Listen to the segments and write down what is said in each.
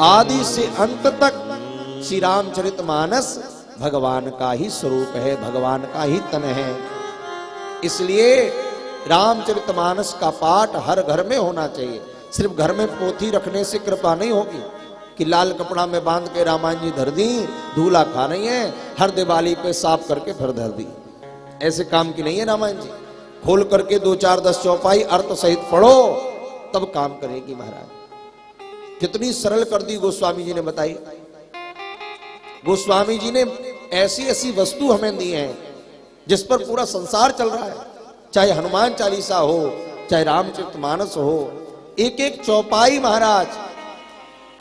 आदि से अंत तक श्री रामचरितमानस भगवान का ही स्वरूप है, भगवान का ही तन है। इसलिए रामचरितमानस का पाठ हर घर में होना चाहिए। सिर्फ घर में पोथी रखने से कृपा नहीं होगी कि लाल कपड़ा में बांध के रामायण जी धर दी, धूला खा रही है, हर दिवाली पे साफ करके फिर धर दी। ऐसे काम की नहीं है रामायण जी। खोल करके 2 4 10 चौपाई अर्थ सहित पढ़ो, तब काम करेगी महाराज। कितनी सरल कर दी गोस्वामी जी ने बताई। गोस्वामी जी ने ऐसी ऐसी वस्तु हमें दी है जिस पर पूरा संसार चल रहा है। चाहे हनुमान चालीसा हो, चाहे रामचरितमानस हो, एक एक चौपाई महाराज,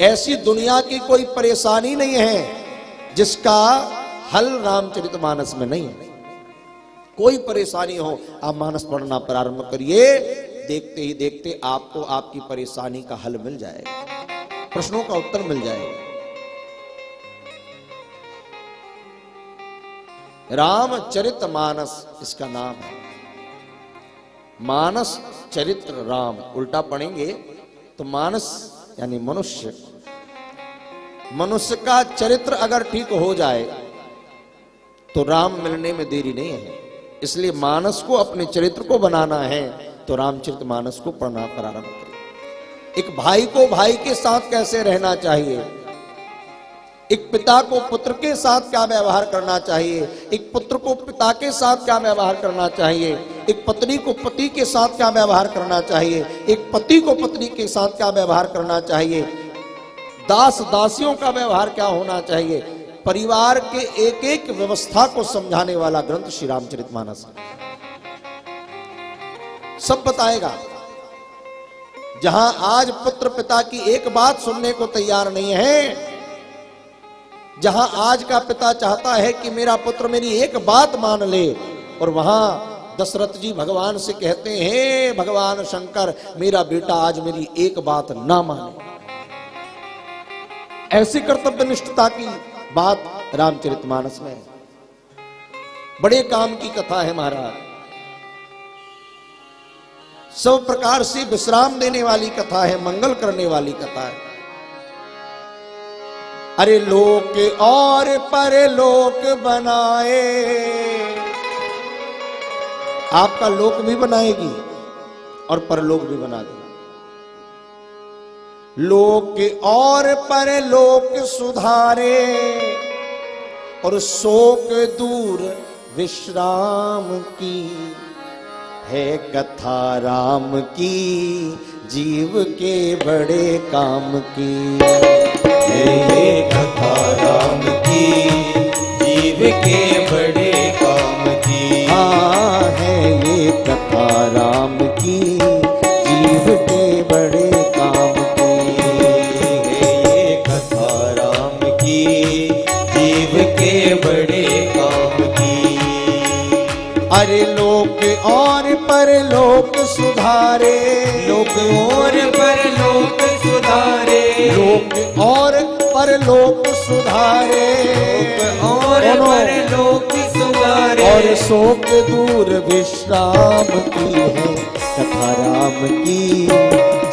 ऐसी दुनिया की कोई परेशानी नहीं है जिसका हल रामचरितमानस में नहीं है। कोई परेशानी हो, आप मानस पढ़ना प्रारंभ करिए, देखते ही देखते आपको आपकी परेशानी का हल मिल जाएगा, प्रश्नों का उत्तर मिल जाएगा। रामचरितमानस इसका नाम है। मानस चरित्र राम, उल्टा पढ़ेंगे तो मानस यानी मनुष्य। मनुष्य का चरित्र अगर ठीक हो जाए तो राम मिलने में देरी नहीं है। इसलिए मानस को, अपने चरित्र को बनाना है तो रामचरितमानस को पढ़ना प्रारंभ करें। एक भाई को भाई के साथ कैसे रहना चाहिए, एक पिता को पुत्र के साथ क्या व्यवहार करना चाहिए, एक पुत्र को पिता के साथ क्या व्यवहार करना चाहिए, एक पत्नी को पति के साथ क्या व्यवहार करना चाहिए, एक पति को पत्नी के साथ क्या व्यवहार करना चाहिए, दास दासियों का व्यवहार क्या होना चाहिए, परिवार के एक एक व्यवस्था को समझाने वाला ग्रंथ श्री रामचरितमानस सब बताएगा। जहां आज पुत्र पिता की एक बात सुनने को तैयार नहीं है, जहां आज का पिता चाहता है कि मेरा पुत्र मेरी एक बात मान ले, और वहां दशरथ जी भगवान से कहते हैं, भगवान शंकर मेरा बेटा आज मेरी एक बात ना माने। ऐसी कर्तव्यनिष्ठता की बात रामचरितमानस में है। बड़े काम की कथा है महाराज, सब प्रकार से विश्राम देने वाली कथा है, मंगल करने वाली कथा है। अरे लोक और परलोक बनाए, आपका लोक भी बनाएगी और परलोक भी बना देगी। लोक और परलोक सुधारे, और शोक दूर विश्राम की, है कथा राम की जीव के बड़े काम की। ये कथा राम की जीव के बड़े काम की। हाँ है ये कथा राम की जीव के बड़े काम की। है ये कथा राम की जीव के बड़े काम की। अरे लोक और परलोक सुधारे, लोक और परलोक सुधारे, लोक और परलोक सुधारे, लोक और परलोक सुधारे, और शोक दूर विश्राम की, है कथा राम की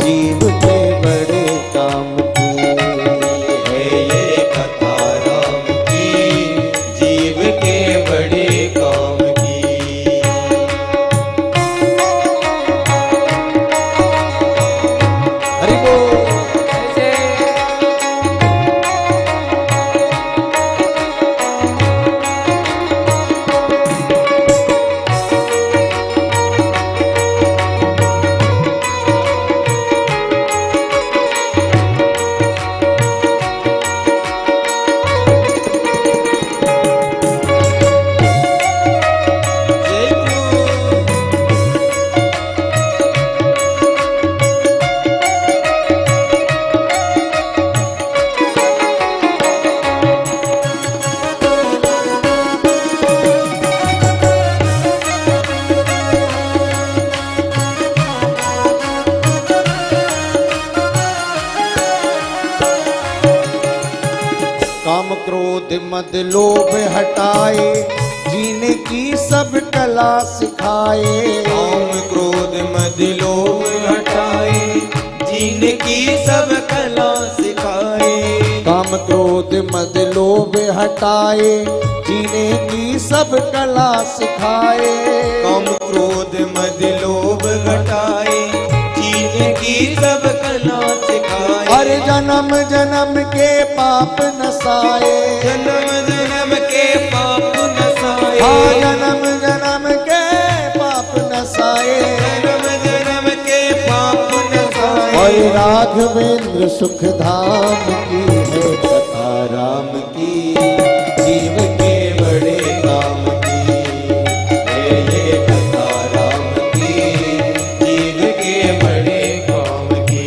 जीव के बड़े काम की। है ये कथा राम की जीव के बड़े काम की। हरि बोल। काम क्रोध मद लोभ हटाए, जीने की सब कला सिखाए। काम क्रोध मद लोभ हटाए, जीने की सब कला सिखाए। क्रोध मद लोभ हटाए, जीने की सब कला सिखाए। काम क्रोध मद लोभ घटाए, जीने की सब कला सिखाए। अरे जन्म जन्म के पाप नसाए, जन्म जन्म के पाप नसाए। हाँ जन्म जन्म के पाप नसाए। जन्म जन्म के पाप नसाए। और राघवेंद्र सुख धाम की है कथा राम की, जीव के बड़े काम की है ये कथा राम की, जीव के बड़े काम की।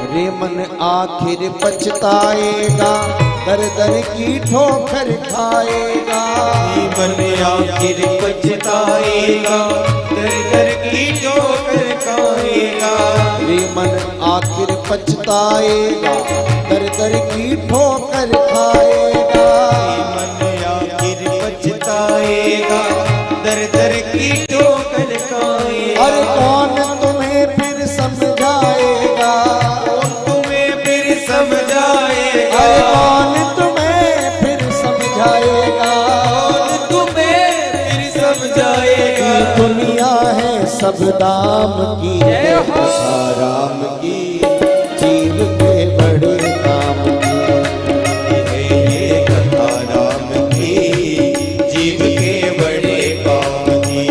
रे मन आखिर पछताएगा, दर दर की ठोकर खाएगा। मन आखिर पछताएगा, दर दर की ठोकर खाएगा। रे मन आखिर पछताएगा, दर दर की ठोकर खाएगा। मन आखिर पछताएगा, दर दर की ठोकर खाएगा। और कौन तुम्हें फिर समझाएगा, तुम्हें फिर समझाएगा। अरे कौन तुम्हें फिर समझाएगा। कौन तुम्हें फिर समझाएगा। ये दुनिया है सब दाम की है कथा राम की, जीव के बड़े काम की। है ये कथा राम की, जीव के बड़े काम की।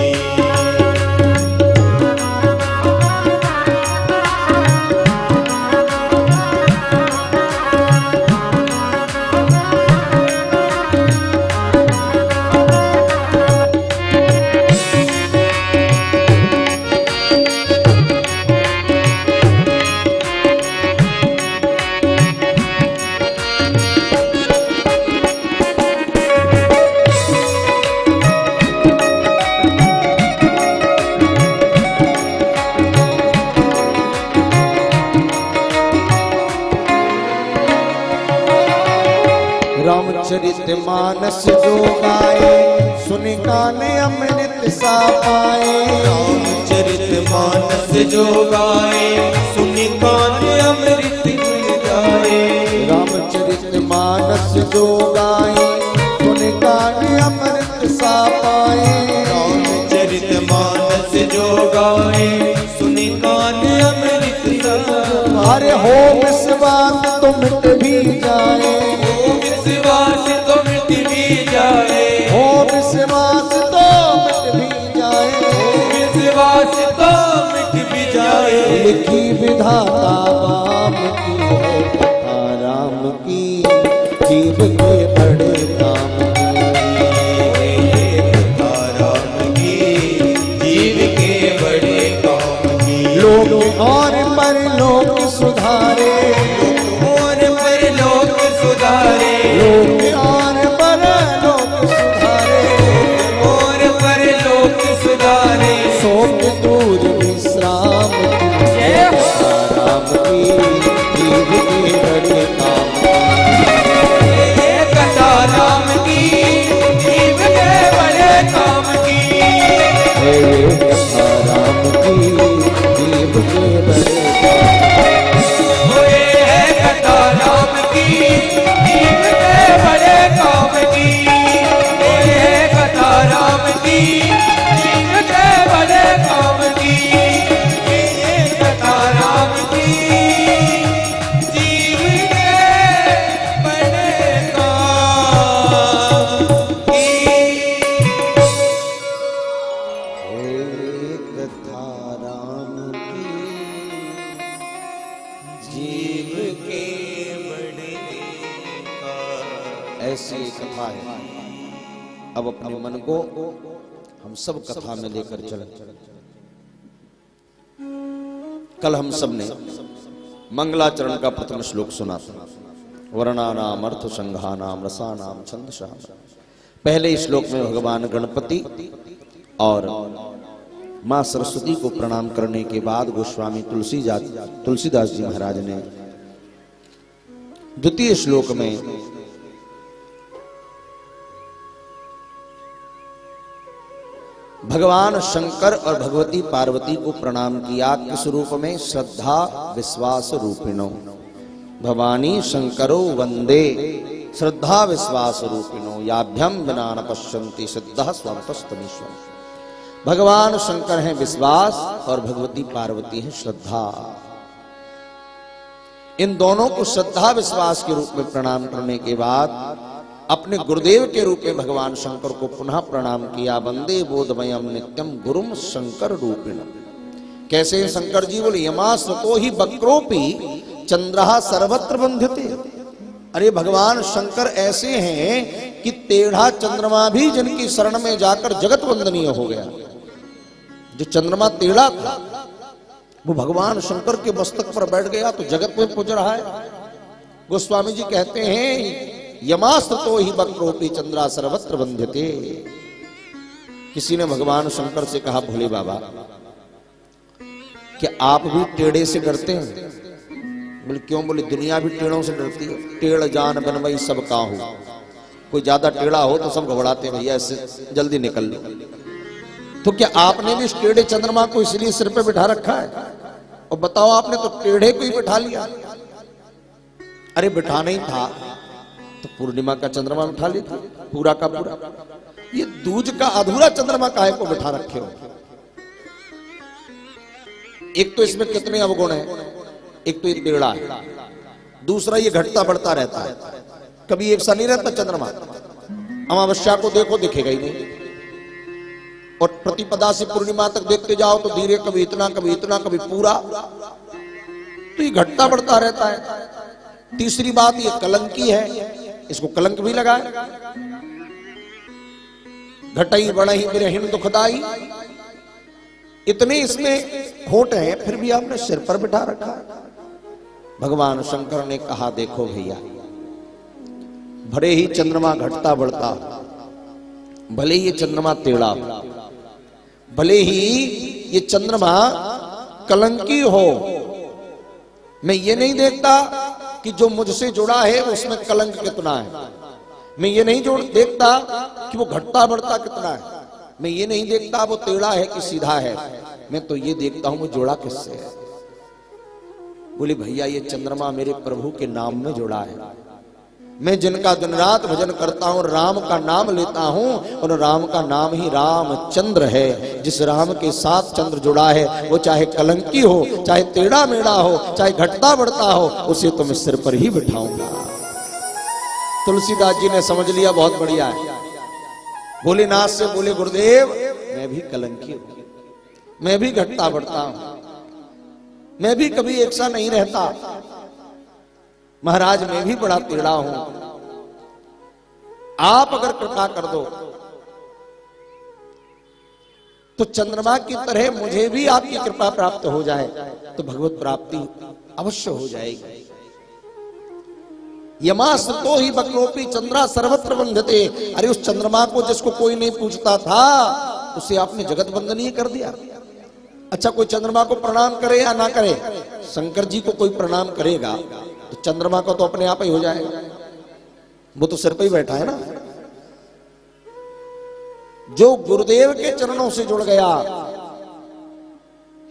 रामचरित मानस जो गाए, सुन कान अमृत सा पाए। रामचरित मानस जो गाए, सुनि कान अमृत मिल जाए। रामचरित मानस जो गाए, सुन कान अमृत सा पाए। रामचरित मानस जो गाए, सुनि कान अमृत सा पाए। अरे हो विश्वास तो मिट भी जाए, विश्वास तो मिट भी जाए। हो विश्वास तो मिट भी जाए। विश्वास तो मिट भी जाए। लिखी विधाता बाम की है कथा राम की, जीव के बड़े काम की। ये कथा राम की, जीव के बड़े काम की। लोग और परलोक सुधारे, और परलोक सुधारे। लोग और परलोक सुधारे। और परलोक सुधारे। शोक दूर विश्राम की, जय हो। कथा राम की, अब अपने मन को हम सब कथा में लेकर चले। कल हम सब ने मंगलाचरण का प्रथम श्लोक सुना था, वर्णानाम अर्थ संघानाम रसानाम छंदसाम। पहले श्लोक में भगवान गणपति और मां सरस्वती को प्रणाम करने के बाद गोस्वामी तुलसीदास जी महाराज ने द्वितीय श्लोक में भगवान शंकर और भगवती पार्वती को प्रणाम किया। किस रूप में? श्रद्धा विश्वास रूपिणो। भवानी शंकरो वंदे श्रद्धा विश्वास रूपिणो याभ्यम विना न पश्यन्ति सिद्धः स्वतस्तमीश्वर। भगवान शंकर हैं विश्वास और भगवती पार्वती हैं श्रद्धा। इन दोनों को श्रद्धा विश्वास के रूप में प्रणाम करने के बाद अपने गुरुदेव के रूप में भगवान शंकर को पुनः प्रणाम किया। वंदे बोधमयम नित्यम गुरुम शंकर रूपिणम। कैसे शंकर जी? बोले यमास्वतो ही वक्रोपि चंद्रहा सर्वत्र बंध्यते। अरे भगवान शंकर ऐसे हैं कि टेढ़ा चंद्रमा भी जिनकी शरण में जाकर जगत वंदनीय हो गया। जो चंद्रमा टेढ़ा था वो भगवान शंकर के मस्तक पर बैठ गया तो जगत में पूज रहा है। गोस्वामी जी कहते हैं यमास्त्रतो ही वक्रोपि चंद्रा सर्वत्र बंध्यते। किसी ने भगवान शंकर से कहा, भोले बाबा कि आप भी टेढ़े से डरते हैं? बोले क्यों? बोले दुनिया भी टेढ़ों से डरती है। टेढ़ जान बनवई सब काहू। कोई ज्यादा टेढ़ा हो तो सब घबराते, भैया इससे जल्दी निकल लो। तो क्या आपने भी इस टेढ़े चंद्रमा को इसलिए सिर पे बिठा रखा है? और बताओ, आपने तो टेढ़े को ही बिठा लिया। अरे बिठा नहीं था तो पूर्णिमा का चंद्रमा बिठा लेते पूरा का पूरा। ये दूज का अधूरा चंद्रमा काहे को बिठा रखे हो? एक तो इसमें कितने अवगुण हैं। एक तो ये टेढ़ा है, दूसरा ये घटता बढ़ता रहता है, कभी एक सा नहीं रहता चंद्रमा। अमावस्या को देखो दिखेगा ही नहीं, और प्रतिपदा से पूर्णिमा तक देखते जाओ तो धीरे कभी इतना कभी इतना कभी पूरा, तो ये घटता बढ़ता रहता है। तीसरी बात ये कलंकी है, इसको कलंक भी लगाए। घटई बढ़ई बिरहिन दुखदाई, इतने इसमें खोट है, फिर भी आपने सिर पर बिठा रखा। भगवान शंकर ने कहा, देखो भैया, भले ही चंद्रमा घटता बढ़ता, भले ही ये चंद्रमा टेढ़ा, भले ही ये चंद्रमा कलंकी हो, मैं ये नहीं देखता कि जो मुझसे जुड़ा है उसमें कलंक कितना है। मैं ये नहीं देखता कि वो घटता बढ़ता कितना है। मैं ये नहीं देखता वो टेढ़ा है कि सीधा है। मैं तो ये देखता हूं वो जुड़ा किससे है। बोले भैया, ये चंद्रमा मेरे प्रभु के नाम में जुड़ा है। मैं जिनका दिन रात भजन करता हूं, राम का नाम लेता हूं, और राम का नाम ही रामचंद्र है। जिस राम के साथ चंद्र जुड़ा है वो चाहे कलंकी हो, चाहे टेढ़ा मेढ़ा हो, चाहे घटता बढ़ता हो, उसे तो मैं सिर पर ही बिठाऊंगा। तुलसीदास जी ने समझ लिया, बहुत बढ़िया है। भोलेनाथ से बोले, गुरुदेव मैं भी कलंकी हूं, मैं भी घटता बढ़ता हूं, मैं भी कभी एक सा नहीं रहता। महाराज मैं भी बड़ा टेढ़ा हूं, आप अगर कृपा कर दो तो चंद्रमा की तरह मुझे भी आपकी कृपा प्राप्त हो जाए तो भगवत प्राप्ति अवश्य हो जाएगी। यमास्त्रतो ही वक्रोपि चंद्रा सर्वत्र बंध्यते। अरे उस चंद्रमा को जिसको कोई नहीं पूछता था उसे आपने जगत वंदनीय कर दिया। अच्छा, कोई चंद्रमा को प्रणाम करे या ना करे, शंकर जी को कोई प्रणाम करेगा तो चंद्रमा को तो अपने आप ही हो जाएगा। वो तो सिर पे ही बैठा है ना। जो गुरुदेव के चरणों से जुड़ गया,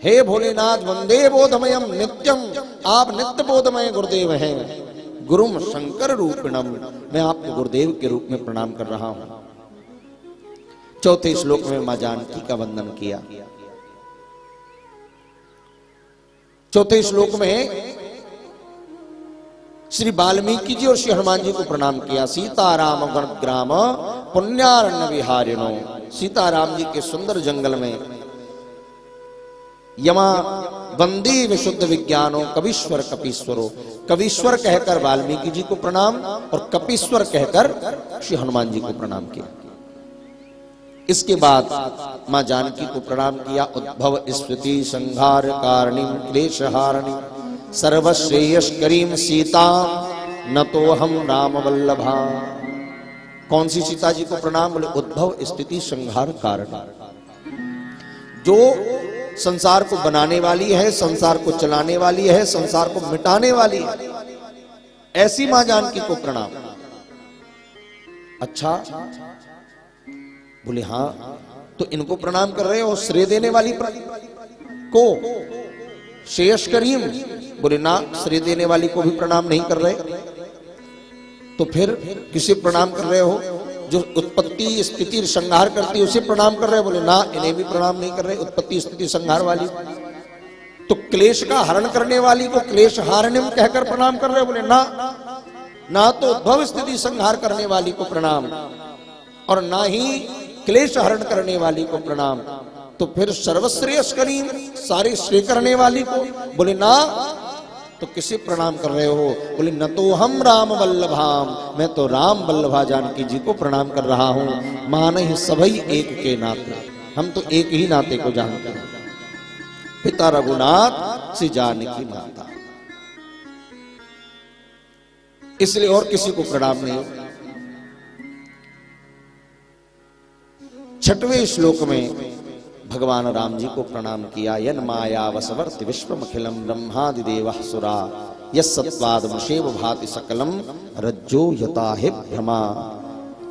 हे भोलेनाथ वंदे बोधमयम नित्यम, आप नित्य बोधमय गुरुदेव हैं। गुरुम शंकर रूपिणम, मैं आपको गुरुदेव के रूप में प्रणाम कर रहा हूं। चौथे श्लोक में मां जानकी का वंदन किया। चौथे श्लोक में श्री वाल्मीकि जी और श्री हनुमान जी को प्रणाम किया। सीताराम ग्राम पुण्यारण्य विहारिणो, सीताराम जी के सुंदर जंगल में यमा वंदे विशुद्ध विज्ञानो कवीश्वर कपीश्वरो, कवीश्वर कहकर वाल्मीकि जी को प्रणाम और कपीश्वर कहकर श्री हनुमान जी को प्रणाम किया। इसके बाद मां जानकी को प्रणाम किया। उद्भव स्मृति संहार कारणीं क्लेश हारिणी सर्वश्रेयस्करीं सीता न तो हम राम वल्लभा। कौन सी सीता जी को प्रणाम? बोले उद्भव स्थिति संहार कारण, जो संसार को बनाने वाली है, संसार को चलाने वाली है, संसार को मिटाने वाली है, ऐसी मां जानकी को प्रणाम। अच्छा, बोले हां, तो इनको प्रणाम कर रहे हो, श्रेय देने वाली को, श्रेयस करीम? बोले ना, श्रेय देने वाली को भी प्रणाम नहीं कर रहे। तो फिर किसे प्रणाम कर रहे हो? जो उत्पत्ति स्थिति संहार करती है उसे प्रणाम कर रहे हो? बोले ना, इन्हें भी प्रणाम नहीं कर रहे, उत्पत्ति स्थिति संहार वाली। तो क्लेश का हरण करने वाली को क्लेश हारणिम कहकर प्रणाम कर रहे हो? बोले ना, ना तो उद्भव स्थिति संहार करने वाली को प्रणाम और ना ही क्लेश हरण करने वाली को प्रणाम। तो फिर सर्वश्रेयस करीम, सारे श्रेय करने वाली को? बोले ना, तो किसे प्रणाम कर रहे हो? बोले न तो हम राम वल्लभाम, मैं तो राम वल्लभा जानकी जी को प्रणाम कर रहा हूं। मान ही सभी एक के नाते, हम तो एक ही नाते को जानते हैं, पिता रघुनाथ से जानकी माता, इसलिए और किसी को प्रणाम नहीं। छठवें श्लोक में भगवान राम जी को प्रणाम किया। यन माया वसवर्ति विश्वमखिलम ब्रह्मादिदेवः सुरा यत्सत्वादमुषेव भाति सकलम रज्जो यता हि भ्रमा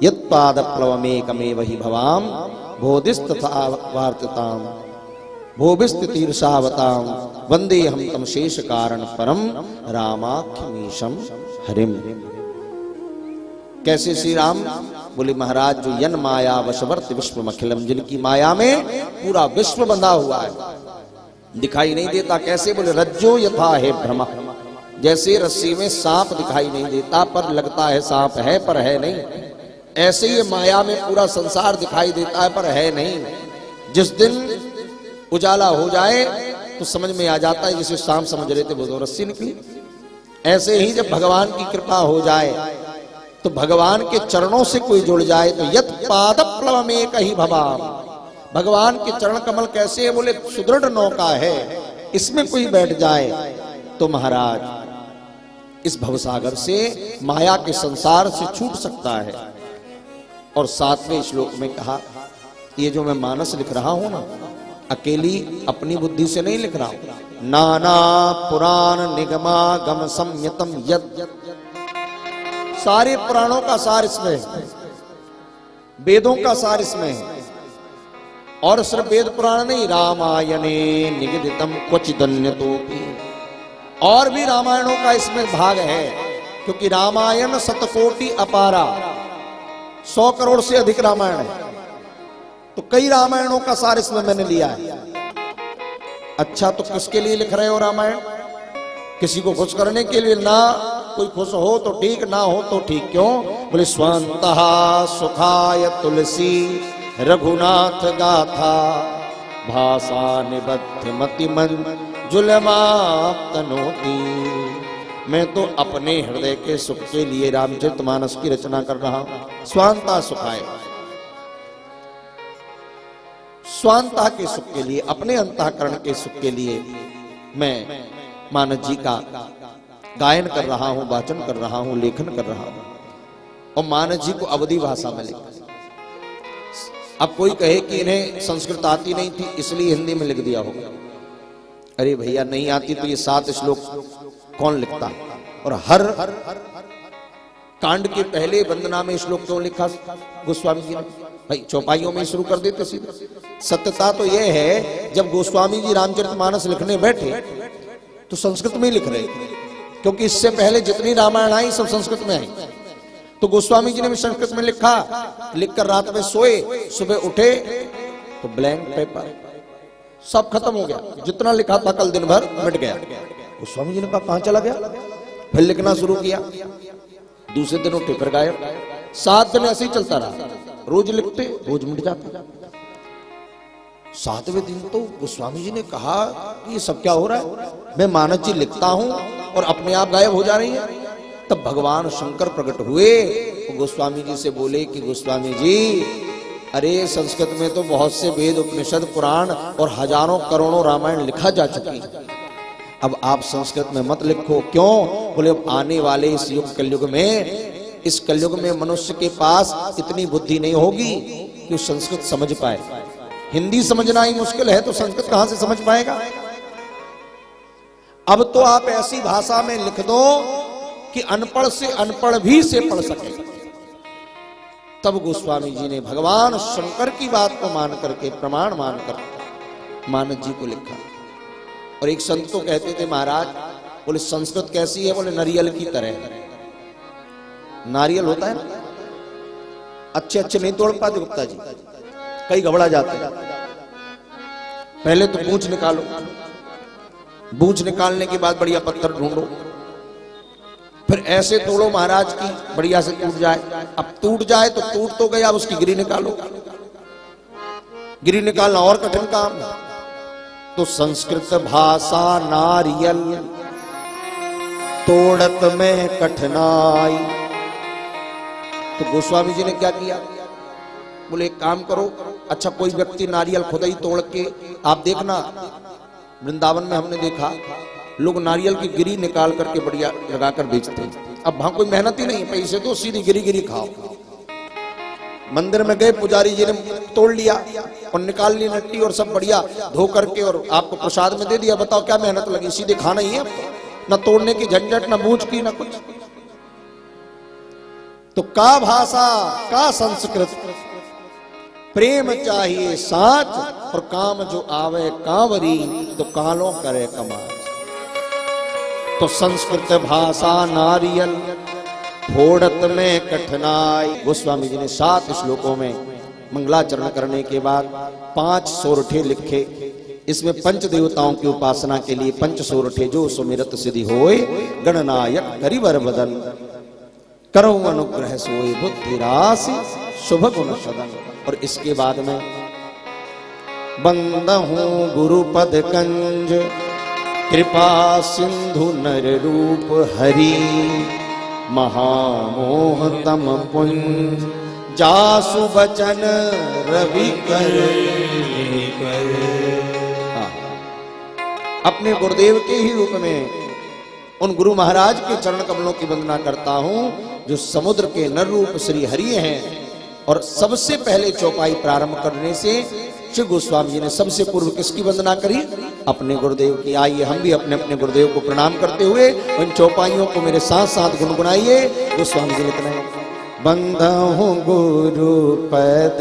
यत्पादप्लवमेकमेव हि भवाम बोधिस्तथा वार्तिताम भोभिस्तितीर्षावताम वंदे हम तम शेष कारण परम रामाख्यमीशम हरिम। कैसे श्री राम? बोले महाराज, जो यन माया वशवर्ति विश्वमखिलम, जिनकी माया में पूरा विश्व बंधा हुआ है, दिखाई नहीं देता। कैसे? बोले रज्जो यथा है भ्रमा, जैसे रस्सी में सांप दिखाई नहीं देता पर लगता है सांप है पर है नहीं, ऐसे ही माया में पूरा संसार दिखाई देता है पर है नहीं। जिस दिन उजाला हो जाए तो समझ में आ जाता है, जिसे सांप समझ रहे थे वो तो रस्सी निकली। ऐसे ही जब भगवान की कृपा हो जाए तो भगवान के चरणों से कोई जुड़ जाए तो यत पादप्लव में कहीं भवाम, भगवान के चरण कमल कैसे है? बोले सुदृढ़ नौका है, इसमें कोई बैठ जाए तो महाराज इस भवसागर से, माया के संसार से छूट सकता है। और 7वें श्लोक में कहा, ये जो मैं मानस लिख रहा हूं ना, अकेली अपनी बुद्धि से नहीं लिख रहा हूं। नाना पुराण निगमागम संयतम यद, सारे पुराणों का सार इसमें है, वेदों का सार इसमें है। और सिर्फ वेद पुराण नहीं, रामायणे निगदितम क्वचिदन्यतोपि, और भी रामायणों का इसमें भाग है, क्योंकि रामायण शतकोटि अपारा, 100 करोड़ से अधिक रामायण है। तो कई रामायणों का सार इसमें मैंने लिया है। अच्छा, तो किसके लिए लिख रहे हो रामायण? किसी को खुश करने के लिए ना? कोई खुश हो तो ठीक, ना हो तो ठीक। क्यों? बोले स्वंतः सुखाय तुलसी रघुनाथ गाथा भाषा निबद्ध मति मंजुलमाप्तनोति। मैं तो अपने हृदय के सुख के लिए रामचरितमानस की रचना कर रहा हूं। स्वांता सुखाय, स्वांता के सुख के लिए, अपने अंतःकरण के सुख के लिए मैं मानस जी का गायन कर रहा हूं, वाचन कर रहा हूं, लेखन कर रहा हूं। और मानस जी को अवधी भाषा में लिखा। अब कोई कहे कि इन्हें संस्कृत आती नहीं थी इसलिए हिंदी में लिख दिया होगा। अरे भैया, नहीं आती तो ये 7 श्लोक कौन लिखता? और हर कांड के पहले वंदना में श्लोक क्यों लिखा गोस्वामी जी ने? भाई चौपाइयों में शुरू कर देते सीधे। सत्यता तो यह है, जब गोस्वामी जी रामचरितमानस लिखने बैठे तो संस्कृत में ही लिख रहे थे, क्योंकि इससे पहले जितनी रामायण आई सब संस्कृत में आई। तो गोस्वामी जी ने भी संस्कृत में लिखा, लिखकर रात में सोए, सुबह उठे तो ब्लैंक पेपर, सब खत्म हो गया, जितना लिखा था कल दिन भर मिट गया। गोस्वामी जी ने कहा कहां चला गया? फिर लिखना शुरू किया, दूसरे दिन उठे फिर गायब। 7 दिन ऐसे ही चलता रहा, रोज लिखते रोज मिट जाता। 7वें दिन तो गोस्वामी जी ने कहा कि ये सब क्या हो रहा है? मैं मानस जी लिखता हूं और अपने आप गायब हो जा रही है। तब भगवान शंकर प्रकट हुए, तो गोस्वामी जी से बोले कि गोस्वामी जी अरे संस्कृत में तो बहुत से वेद, उपनिषद, पुराण और हजारों करोड़ों रामायण लिखा जा चुकी है। अब आप संस्कृत में मत लिखो। क्यों? बोले अब आने वाले इस युग कलयुग में, इस कलयुग में मनुष्य के पास इतनी बुद्धि नहीं होगी कि वो संस्कृत समझ पाए। हिंदी समझना ही मुश्किल है तो संस्कृत कहां से समझ पाएगा? अब तो आप ऐसी भाषा में लिख दो कि अनपढ़ से अनपढ़ भी से पढ़ सके। तब गोस्वामी जी ने भगवान शंकर की बात को मान करके, प्रमाण मानकर मानस जी को लिखा। और एक संत तो कहते थे महाराज, बोले संस्कृत कैसी है? बोले नारियल की तरह। नारियल होता है ना, अच्छे अच्छे नहीं तोड़ पाते गुप्ता जी, कई घबरा जाते हैं। पहले तो पूंछ निकालो, बूझ निकालने के बाद बढ़िया पत्थर ढूंढो, फिर ऐसे तोड़ो महाराज की बढ़िया से टूट जाए। अब टूट जाए तो टूट तो गया, अब उसकी गिरी निकालो। गिरी निकालना और कठिन काम। तो संस्कृत भाषा नारियल तोड़त में कठिनाई। तो गोस्वामी जी ने क्या किया? बोले एक काम करो, अच्छा कोई व्यक्ति नारियल खुद ही तोड़ के, आप देखना वृंदावन में हमने देखा लोग नारियल की गिरी निकाल करके बढ़िया लगाकर बेचते हैं। अब वहां कोई मेहनत ही नहीं है, पैसे दो सीधी गिरी गिरी खाओ। मंदिर में गए, पुजारी जी ने तोड़ लिया और निकाल ली नट्टी और सब बढ़िया धो करके और आपको प्रसाद में दे दिया। बताओ क्या मेहनत लगी? सीधे खाना ही है, न तोड़ने की झंझट, न बूझ की, न कुछ। तो का भाषा का संस्कृत, प्रेम चाहिए साच और काम जो आवे कांवरी, तो कालों करे कमाल। तो संस्कृत भाषा नारियल फोड़त में कठिनाई। गोस्वामी जी ने 7 श्लोकों में मंगलाचरण करने के बाद 5 सोरठे लिखे। इसमें पंच देवताओं की उपासना के लिए 5 सोरठे, जो सुमिरत सिद्धि होए गणनायक करिवर बदन, करो अनुग्रह सोए बुद्धि राशि शुभ गुण सदन। और इसके बाद में बंदहूं गुरुपद कंज, कृपा सिंधु नर रूप हरि, महामोह तम पुंज, जासु बचन रवि कर। अपने गुरुदेव के ही रूप में उन गुरु महाराज के चरण कमलों की वंदना करता हूं, जो समुद्र के नर रूप श्री हरि हैं। और सबसे पहले चौपाई प्रारंभ करने से श्री गोस्वामी जी ने सबसे पूर्व किसकी वंदना करी? अपने गुरुदेव की। आइए हम भी अपने अपने गुरुदेव को प्रणाम करते हुए उन चौपाइयों को मेरे साथ साथ गुनगुनाइए। गोस्वामी जी लिखते हैं, बंदहूं गुरु पद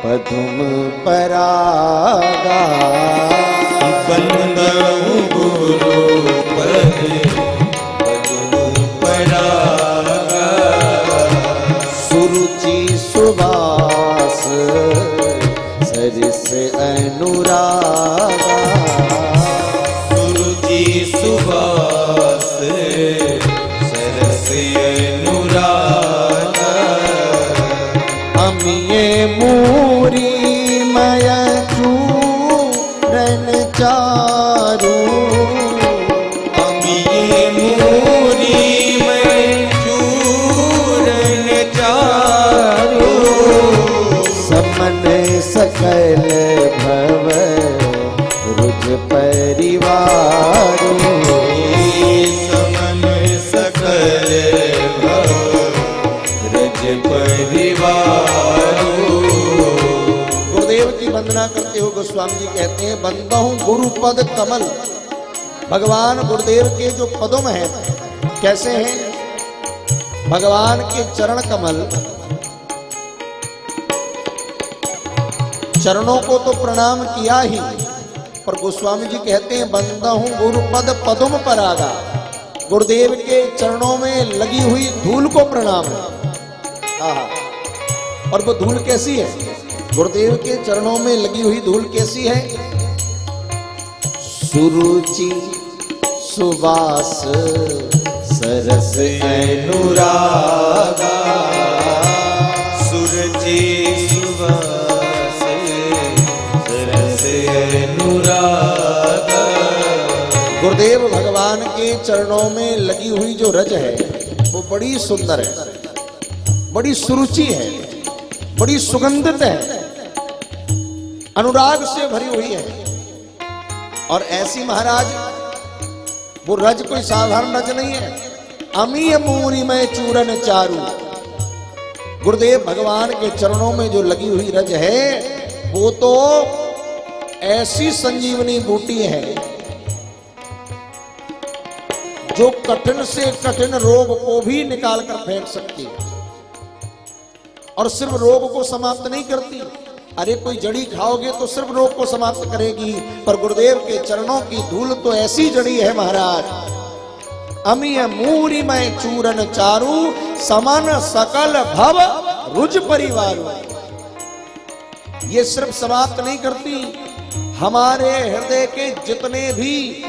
पदुम परागा, बंदहूं गुरु पद पदुम परागा, सुरुचि सुबास सरस अनुरागा, सुरुचि सुबास सरस अनुरागा, अमिये मूरी मय चूरन चारू, अमिये मूरी मय चूरन चारू, समन सकल भव रुज परिवार, समन सकल भव रुज परिवार। गुरुदेव की वंदना करते हो गोस्वामी जी कहते हैं, बंदहूं गुरु पद कमल। भगवान गुरुदेव के जो पदम हैं कैसे हैं? भगवान के चरण कमल, चरणों को तो प्रणाम किया ही, पर गोस्वामी जी कहते हैं बंदहूं गुरु पद पदम परागा। गुरुदेव के चरणों में लगी हुई धूल को प्रणाम है। आहा, और वो धूल कैसी है? गुरुदेव के चरणों में लगी हुई धूल कैसी है? सुरुचि सुबास सरस अनुरागा, सुरुचि सुबास सरस अनुरागा। गुरुदेव भगवान के चरणों में लगी हुई जो रज है वो बड़ी सुंदर है, बड़ी सुरुचि है। बड़ी सुगंधित है, अनुराग से भरी हुई है। और ऐसी महाराज वो रज कोई साधारण रज नहीं है। अमीय मूरी में चूरन चारू, गुरुदेव भगवान के चरणों में जो लगी हुई रज है वो तो ऐसी संजीवनी बूटी है जो कठिन से कठिन रोग को भी निकाल कर फेंक सकती है। और सिर्फ रोग को समाप्त नहीं करती, अरे कोई जड़ी खाओगे तो सिर्फ रोग को समाप्त करेगी, पर गुरुदेव के चरणों की धूल तो ऐसी जड़ी है महाराज। अमीय मूरी में चूरन चारू, समन सकल भव रुज परिवार। ये सिर्फ समाप्त नहीं करती, हमारे हृदय के जितने भी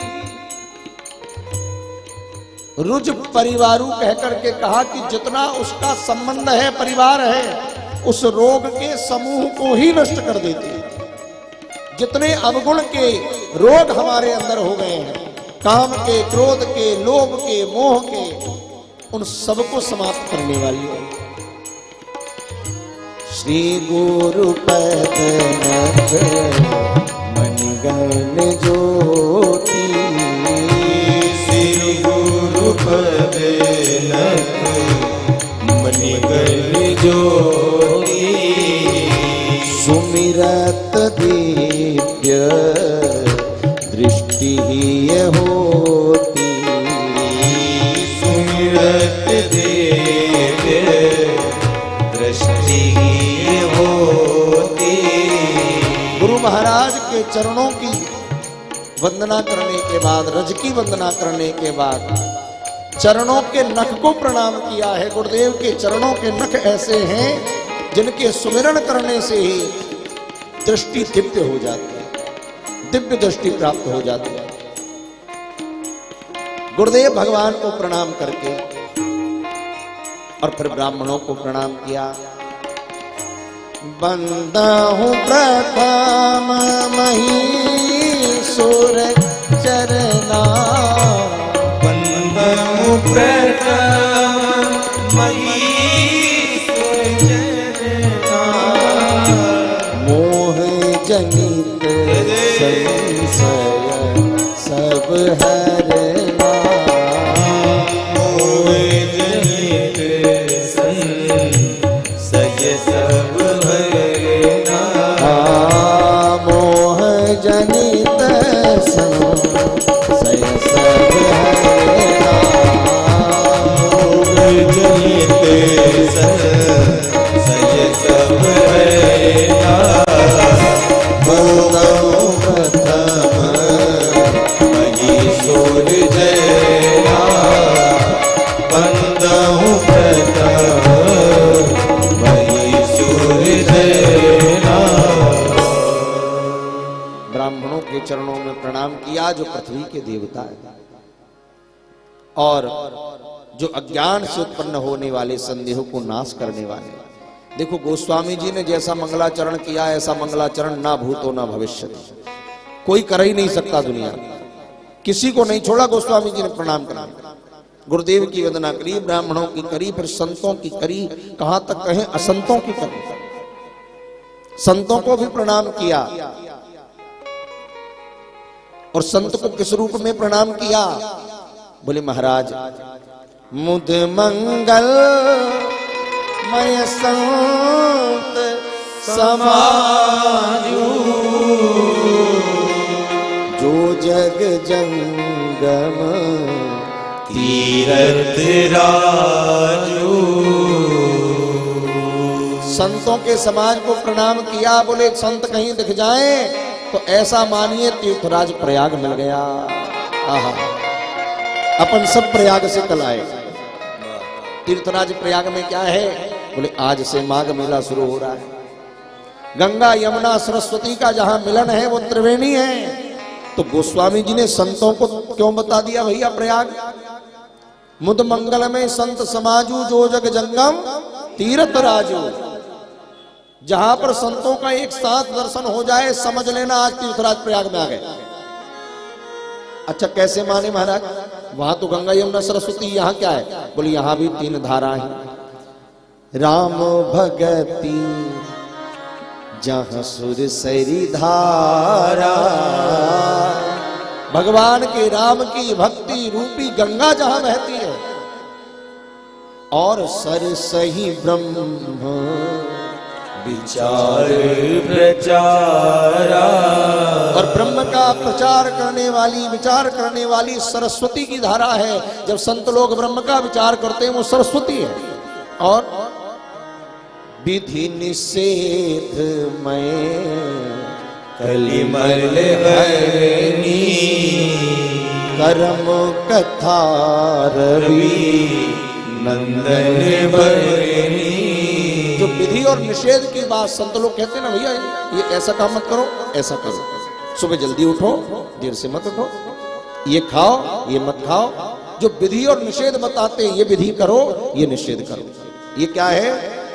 रुज परिवारू कहकर के कहा कि जितना उसका संबंध है, परिवार है, उस रोग के समूह को ही नष्ट कर देती है। जितने अवगुण के रोग हमारे अंदर हो गए हैं, काम के, क्रोध के, लोभ के, मोह के, उन सबको समाप्त करने वाली है। श्री गुरु पद मणिगण ज्योति, श्री गुरु पद मणिगण ज्योति, सुमिरत दिव्य दृष्टि होती, सुमिरत दिव्य दृष्टि होती। गुरु महाराज के चरणों की वंदना करने के बाद, रज की वंदना करने के बाद चरणों के नख को प्रणाम किया है। गुरुदेव के चरणों के नख ऐसे हैं जिनके सुमिरन करने से ही दृष्टि दिव्य हो जाती है, दिव्य दृष्टि प्राप्त हो जाती है। गुरुदेव भगवान को प्रणाम करके और फिर ब्राह्मणों को प्रणाम किया। बंदा हूं प्रथम महीसुर चरना, बंदा हूं प्रथम महीसुर चरना, मोह जनित संशय सब हरना, मोह जनित संशय सब हरना, मोह जनित संशय सब हरना, मोह जनित संशय सब हरना, बंदा हूं प्रथम महीसुर जरना, बंदा हूं प्रथम महीसुर जरना। ब्राह्मणों के चरणों में प्रणाम किया जो पृथ्वी के देवता है और जो अज्ञान से उत्पन्न होने वाले संदेह को नाश करने वाले। देखो गोस्वामी जी ने जैसा मंगलाचरण किया, ऐसा मंगलाचरण ना भूतो ना भविष्य कोई कर ही नहीं सकता दुनिया, किसी को नहीं छोड़ा। गोस्वामी जी ने प्रणाम करा, गुरुदेव की वंदना करी, ब्राह्मणों की करी, फिर संतों की करी, कहां तक कहें असंतों की करी, संतों को भी प्रणाम किया। और संत को किस रूप में प्रणाम किया? बोले महाराज मुद मंगल मय संत समाजू, जो जग जंगम तीरथ राजू। संतों के समाज को प्रणाम किया। बोले संत कहीं दिख जाएं तो ऐसा मानिए तीर्थराज प्रयाग मिल गया। आहा, अपन सब प्रयाग से कल आए। तीर्थराज प्रयाग में क्या है? बोले आज से माघ मेला शुरू हो रहा है। गंगा यमुना सरस्वती का जहां मिलन है वो त्रिवेणी है। तो गोस्वामी जी ने संतों को क्यों बता दिया भैया प्रयाग? मुद मंगल में संत समाजू, जो जग जंगम तीर्थ राजू। जहां पर संतों का एक साथ दर्शन हो जाए समझ लेना आज तीर्थराज प्रयाग में आ गए। अच्छा कैसे माने महाराज? वहां तो गंगा यमुना सरस्वती, यहाँ क्या है? बोले यहाँ भी तीन धारा है। राम भगति जहां सुर सरी धारा, भगवान के राम की भक्ति रूपी गंगा जहां बहती है, और सर सही ब्रह्म विचार प्रचारा, और ब्रह्म का प्रचार करने वाली, विचार करने वाली सरस्वती की धारा है। जब संत लोग ब्रह्म का विचार करते हैं वो सरस्वती है। और विधि निषेध में कलिमल हरनी, कर्म कथा रवि नंदन बरनी। जो विधि और निषेध की बात संत लोग कहते हैं ना, भैया ये ऐसा काम मत करो, ऐसा करो, सुबह जल्दी उठो, देर से मत उठो, ये खाओ, ये मत खाओ। जो विधि और निषेध बताते हैं, ये विधि करो, ये निषेध करो, ये क्या है?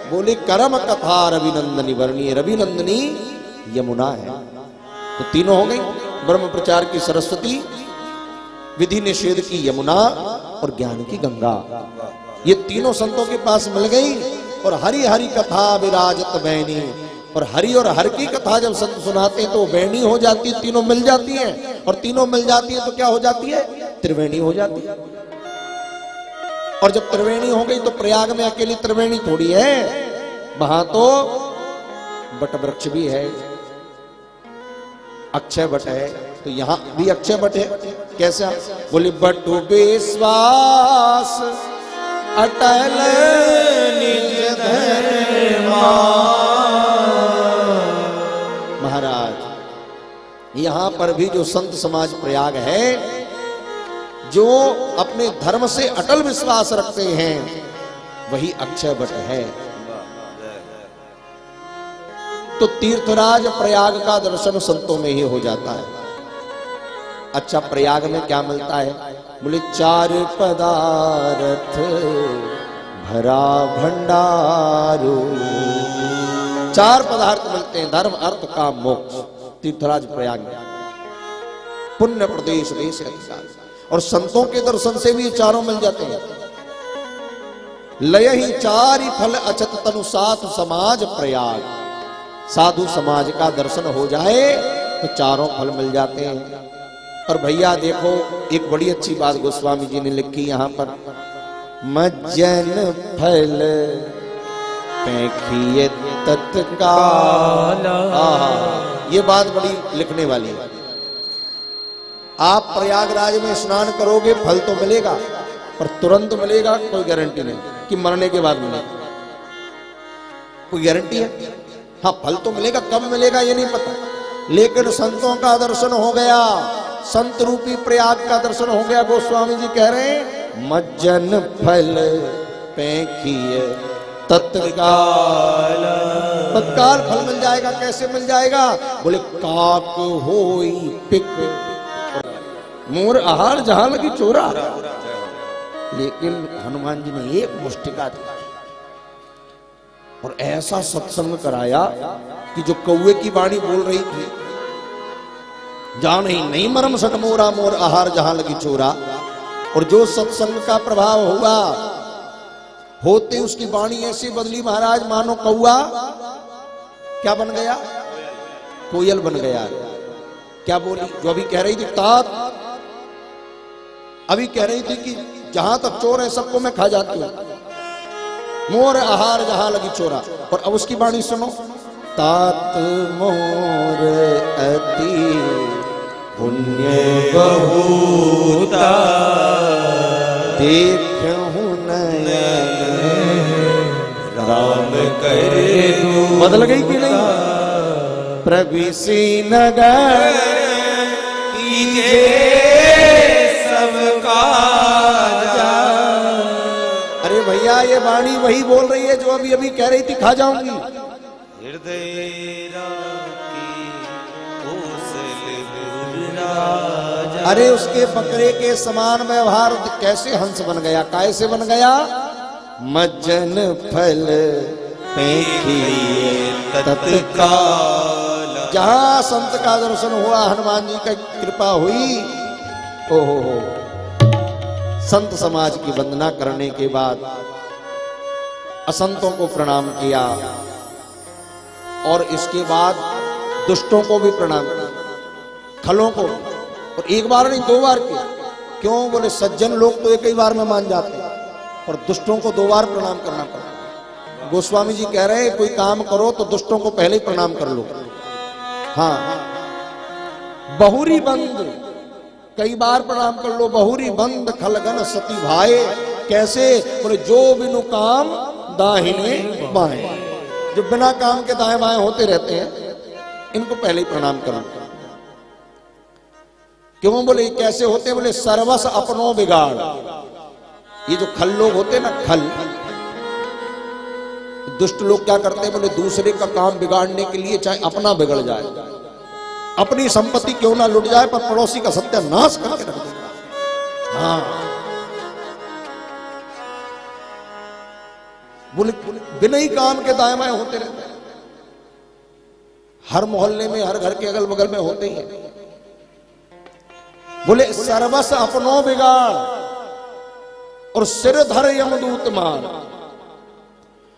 बोले कर्म कथा रविनंदनी वर्णी। रविनंदनी यमुना है। तो तीनों हो गई, ब्रह्म प्रचार की सरस्वती, विधि निषेध की यमुना और ज्ञान की गंगा। ये तीनों संतों के पास मिल गई। और हरि हरि कथा विराजत बैनी, और हरि और हर की कथा जब संत सुनाते हैं तो बैनी हो जाती है, तीनों मिल जाती हैं। और तीनों मिल जाती है तो क्या हो जाती है? त्रिवेणी हो जाती है। और जब त्रिवेणी हो गई तो प्रयाग में अकेली त्रिवेणी थोड़ी है, वहां तो बट वृक्ष भी है, अक्षय बट है, तो यहां भी अक्षय बट है। कैसे? बोली बटु विश्वास अटल निज धर्मा। महाराज यहां पर भी जो संत समाज प्रयाग है, जो अपने धर्म से अटल विश्वास रखते हैं, वही अक्षय वट है। तो तीर्थराज प्रयाग का दर्शन संतों में ही हो जाता है। अच्छा, प्रयाग में क्या मिलता है? बोले 4 पदार्थ भरा भंडारो। 4 पदार्थ मिलते हैं, धर्म अर्थ काम मोक्ष, तीर्थराज प्रयाग में। पुण्य प्रदेश देश है। और संतों के दर्शन से भी ये चारों मिल जाते हैं। लय ही 4 फल अचत तनु साधु समाज प्रयाग। साधु समाज का दर्शन हो जाए तो चारों फल मिल जाते हैं। और भैया देखो, एक बड़ी अच्छी बात गोस्वामी जी ने लिखी यहां पर, मज्जन फल पैखिए तत्काल। ये बात बड़ी लिखने वाली है। आप प्रयागराज में स्नान करोगे, फल तो मिलेगा, पर तुरंत मिलेगा कोई गारंटी नहीं कि मरने के बाद मिलेगा। कोई गारंटी है? हाँ, फल तो मिलेगा, कब मिलेगा ये नहीं पता। लेकिन संतों का दर्शन हो गया, संत रूपी प्रयाग का दर्शन हो गया। गोस्वामी जी कह रहे हैं, मज्जन फल पैखिए तत्काल। तत्काल फल मिल जाएगा। कैसे मिल जाएगा? बोले काक होई पिक, मोर आहार जहां लगी चोरा। लेकिन हनुमान जी ने एक मुष्टिका दी और ऐसा सत्संग कराया कि जो कौवे की वाणी बोल रही थी, जान ही नहीं मरम सट मोरा, मोर आहार जहां लगी चोरा। और जो सत्संग का प्रभाव हुआ, होते उसकी वाणी ऐसी बदली महाराज, मानो कौआ क्या बन गया? कोयल बन गया। क्या बोली? जो अभी कह रही थी तात, अभी कह रही थी कि जहां तक चोर है सबको मैं खा जाती हूं, मोर आहार जहां लगी चोरा। और अब उसकी वाणी सुनो, तात मोर अति पुण्य बहुता, देखूं नयन राम करे दो। बदल गई कि नहीं? प्रविसी नगर कीजे सबका। अरे भैया, ये वाणी वही बोल रही है जो अभी अभी कह रही थी खा जाऊंगी। हृदय राखी कौशल गुरुराजा। अरे उसके बकरे के समान व्यवहार कैसे हंस बन गया? कैसे बन गया? मज्जन फल पैखिए तत्काल। जहां संत का दर्शन हुआ, हनुमान जी की कृपा हुई, ओहो, संत समाज की वंदना करने के बाद असंतों को प्रणाम किया, और इसके बाद दुष्टों को भी प्रणाम करना, खलों को, और एक बार नहीं 2 बार किया। क्यों? बोले सज्जन लोग तो एक ही बार में मान जाते हैं, और दुष्टों को 2 बार प्रणाम करना पड़ता है। गोस्वामी जी कह रहे हैं कोई काम करो तो दुष्टों को पहले ही प्रणाम कर लो। हाँ, बहुरी बंद कई बार प्रणाम कर लो। बहुरी बंद खलगन सती भाई, कैसे? बोले जो बिनु काम दाहिने बाएं, जो बिना काम के दाएं बाएं होते रहते हैं, इनको पहले ही प्रणाम करो। क्यों? बोले कैसे होते? बोले सर्वस अपनो बिगाड़। ये जो खल लोग होते हैं ना, खल दुष्ट लोग क्या करते हैं? बोले दूसरे का काम बिगाड़ने के लिए चाहे अपना बिगड़ जाए, अपनी संपत्ति क्यों ना लुट जाए, पर पड़ोसी का सत्यानाश करके रख देगा। हाँ, बोले बिना ही काम के दाएं बाएं होते रहते हैं। हर मोहल्ले में, हर घर के अगल बगल में होते ही हैं। बोले सर्वस अपनो बिगाड़ और सिर धर यमदूत मार,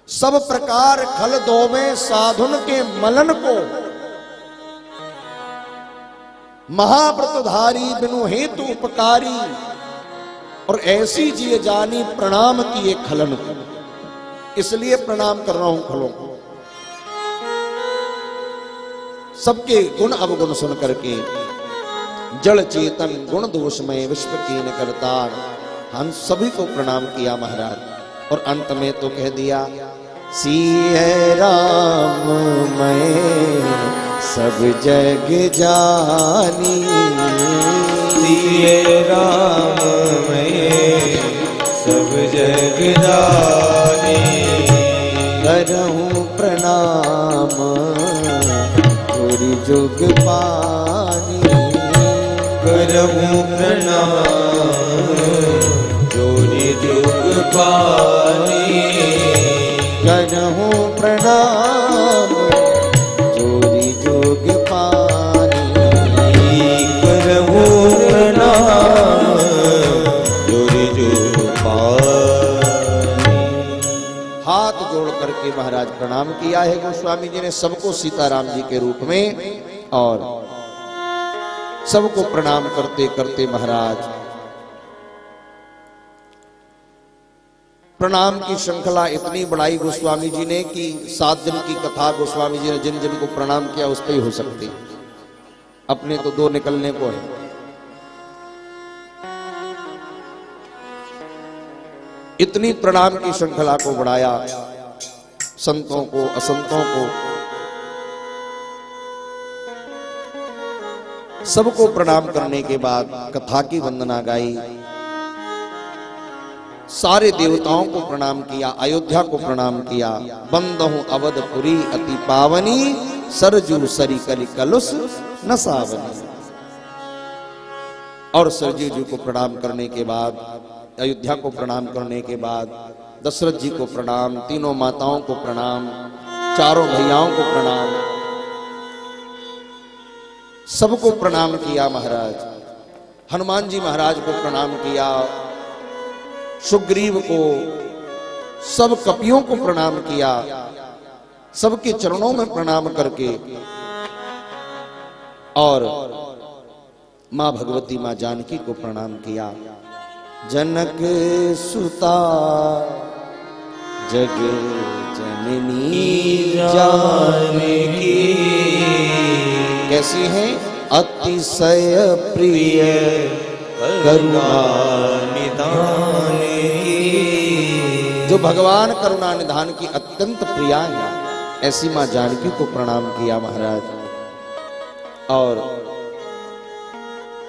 सब प्रकार खल दोवे साधुन के मलन को, महाव्रतधारी बिनु हेतु उपकारी, और ऐसी जिए जानी प्रणाम किए खलन को। इसलिए प्रणाम कर रहा हूं खलों को। सबके गुण अवगुण सुन करके जड़ चेतन गुण दोषमय विश्व कीन करतार, हम सभी को प्रणाम किया महाराज। और अंत में तो कह दिया सिय राम मैं सब जग जानी, सिय राम मैं सब जग जानी, करहूं प्रणाम पूरी जुग पानी, करहूं प्रणाम जोरी जुग पानी, करहूं प्रणाम जोरी जुग पानी, करहूं प्रणाम जोरी जुग पानी। हाथ जोड़ करके महाराज प्रणाम किया है गोस्वामी जी ने सबको सीताराम जी के रूप में, और सबको प्रणाम करते करते महाराज प्रणाम की श्रृंखला इतनी बढ़ाई गोस्वामी जी ने कि 7 दिन की कथा गोस्वामी जी ने जिन जिन को प्रणाम किया उस पर ही हो सकती, अपने तो 2 निकलने को है। इतनी प्रणाम की श्रृंखला को बढ़ाया, संतों को असंतों को सबको प्रणाम करने के बाद कथा की वंदना गाई, सारे देवताओं को प्रणाम किया, अयोध्या को प्रणाम किया। बंदहु अवधपुरी अति पावनी, सरजू सरी कलि कलुष न सावनी। और सरजू जी को प्रणाम करने के बाद, अयोध्या को प्रणाम करने के बाद, दशरथ जी को प्रणाम, तीनों माताओं को प्रणाम, चारों भैयाओं को प्रणाम, सबको प्रणाम किया महाराज। हनुमान जी महाराज को प्रणाम किया, सुग्रीव को, सब कपियों को प्रणाम किया, सबके चरणों में प्रणाम करके, और मां भगवती मां जानकी को प्रणाम किया। जनक सुता जग जननी जानकी, कैसी हैं? अतिशय प्रिय करुणा निधान की, जो भगवान करुणा निधान की अत्यंत प्रिया है, ऐसी मां जानकी को प्रणाम किया महाराज। और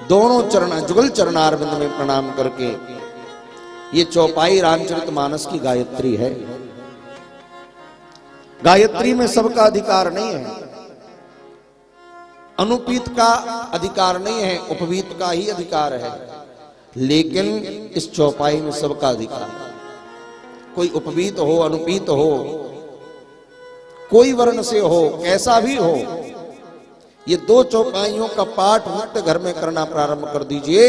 दोनों चरण जुगल चरणारविंद में प्रणाम करके, ये चौपाई रामचरितमानस की गायत्री है। गायत्री में सबका अधिकार नहीं है, अनुपीत का अधिकार नहीं है, उपवीत का ही अधिकार है, लेकिन इस चौपाई में सबका अधिकार है। कोई उपवीत हो, अनुपीत हो, कोई वर्ण से हो, कैसा भी हो, ये 2 चौपाइयों का पाठ नित्य घर में करना प्रारंभ कर दीजिए।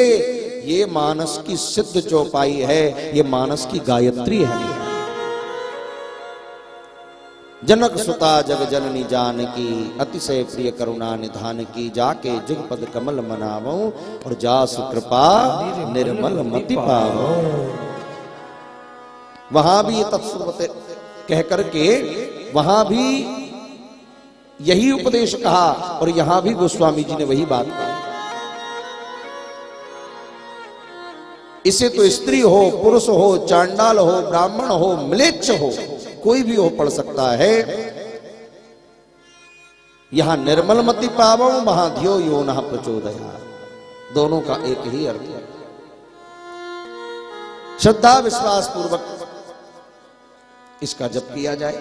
ये मानस की सिद्ध चौपाई है, ये मानस की गायत्री है। जनक सुता जग जननी जानकी, अतिशय प्रिय करुणा निधान की, जाके जुगपद कमल मनावो, और जासु कृपा निर्मल मति पावो। वहां भी ये तत्सुरवत कह करके वहां भी यही उपदेश कहा, और यहां भी गोस्वामी जी ने वही बात कही। इसे तो स्त्री हो, पुरुष हो, चांडाल हो, ब्राह्मण हो, म्लेच्छ हो, कोई भी हो पढ़ सकता है। यहां निर्मल मति पावो, वहां धियो यो नः प्रचोदया, दोनों का एक ही अर्थ है। श्रद्धा विश्वास पूर्वक इसका जप किया जाए।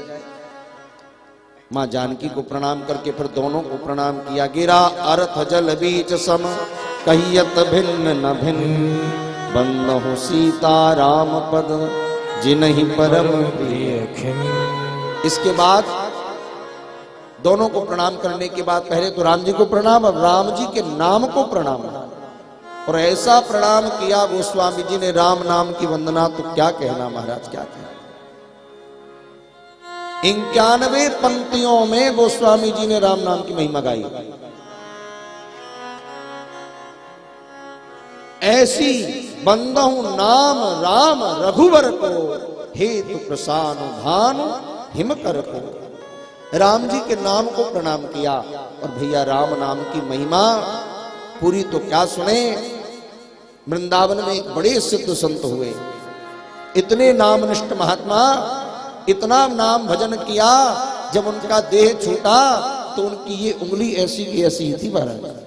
मां जानकी को प्रणाम करके फिर दोनों को प्रणाम किया। गिरा अर्थ जल बीच सम, कहियत भिन्न न भिन्न, बंदहु सीता राम पद, जिनहि परम प्रिय खिन्न। इसके बाद दोनों को प्रणाम करने के बाद पहले तो राम जी को प्रणाम, अब राम जी के नाम को प्रणाम, और ऐसा प्रणाम किया गोस्वामी जी ने, राम नाम की वंदना तो क्या कहना महाराज, क्या कहना। 91 पंक्तियों में गोस्वामी जी ने राम नाम की महिमा गाई। ऐसी बंदहु नाम राम रघुवर को, हेतु प्रसानु भानु हिमकर को। राम जी के नाम को प्रणाम किया, और भैया राम नाम की महिमा पूरी तो क्या सुने। वृंदावन में एक बड़े सिद्ध संत हुए, इतने नामनिष्ठ महात्मा, इतना नाम भजन किया, जब उनका देह छूटा तो उनकी ये उंगली ऐसी की ऐसी थी महाराज।